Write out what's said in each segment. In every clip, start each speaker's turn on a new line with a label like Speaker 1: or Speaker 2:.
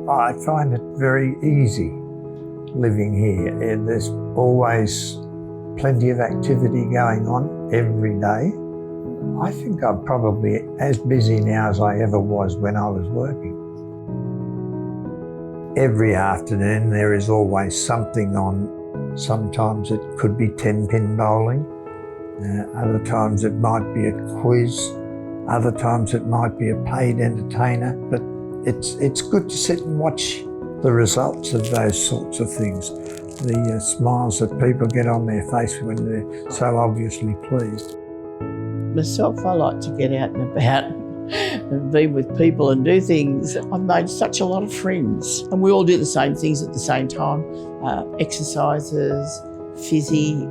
Speaker 1: I find it very easy living here. There's always plenty of activity going on every day. I think I'm probably as busy now as I ever was when I was working. Every afternoon there is always something on. Sometimes it could be 10-pin bowling, other times it might be a quiz, other times it might be a paid entertainer, but it's good to sit and watch the results of those sorts of things, the smiles that people get on their face when they're so obviously pleased.
Speaker 2: Myself, I like to get out and about and be with people and do things. I've made such a lot of friends, and we all do the same things at the same time. Exercises, fizzy,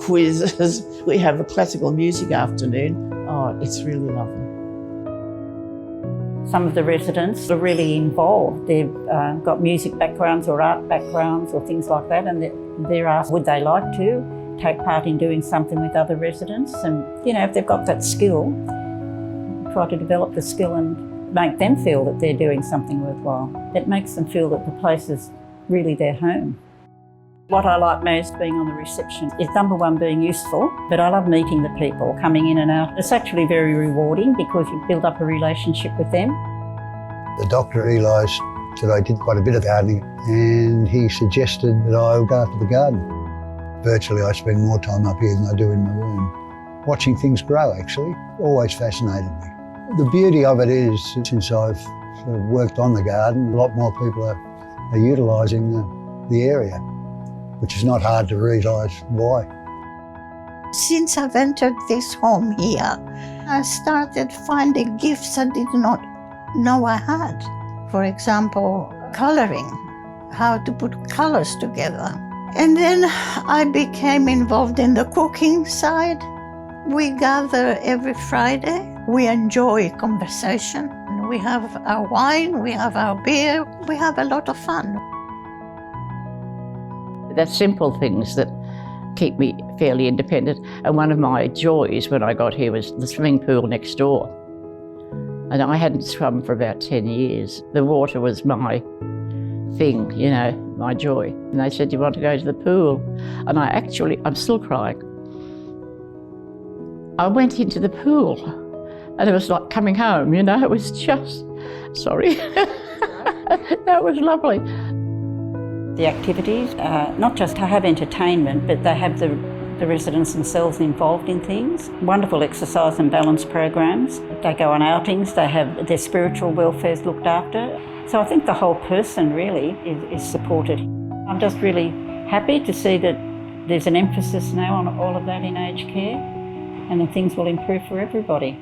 Speaker 2: quizzes. We have a classical music afternoon. Oh, it's really lovely.
Speaker 3: Some of the residents are really involved. They've got music backgrounds or art backgrounds or things like that, and they're asked would they like to take part in doing something with other residents. And, you know, if they've got that skill, try to develop the skill and make them feel that they're doing something worthwhile. It makes them feel that the place is really their home. What I like most being on the reception is number one, being useful, but I love meeting the people coming in and out. It's actually very rewarding because you build up a relationship with them.
Speaker 4: The doctor realised that I did quite a bit of gardening, and he suggested that I look after the garden. Virtually I spend more time up here than I do in my room. Watching things grow, actually, always fascinated me. The beauty of it is, since I've sort of worked on the garden, a lot more people are utilising the area, which is not hard to realise why.
Speaker 5: Since I've entered this home here, I started finding gifts I did not know I had. For example, colouring, how to put colours together. And then I became involved in the cooking side. We gather every Friday. We enjoy conversation. We have our wine, we have our beer, we have a lot of fun.
Speaker 6: They're simple things that keep me fairly independent. And one of my joys when I got here was the swimming pool next door. And I hadn't swum for about 10 years. The water was my thing, you know, my joy. And they said, "Do you want to go to the pool?" And I'm still crying. I went into the pool and it was like coming home, you know, it was just, sorry. That was lovely.
Speaker 3: The activities, not just to have entertainment, but they have the residents themselves involved in things. Wonderful exercise and balance programs. They go on outings, they have their spiritual welfare looked after. So I think the whole person really is supported. I'm just really happy to see that there's an emphasis now on all of that in aged care, and then things will improve for everybody.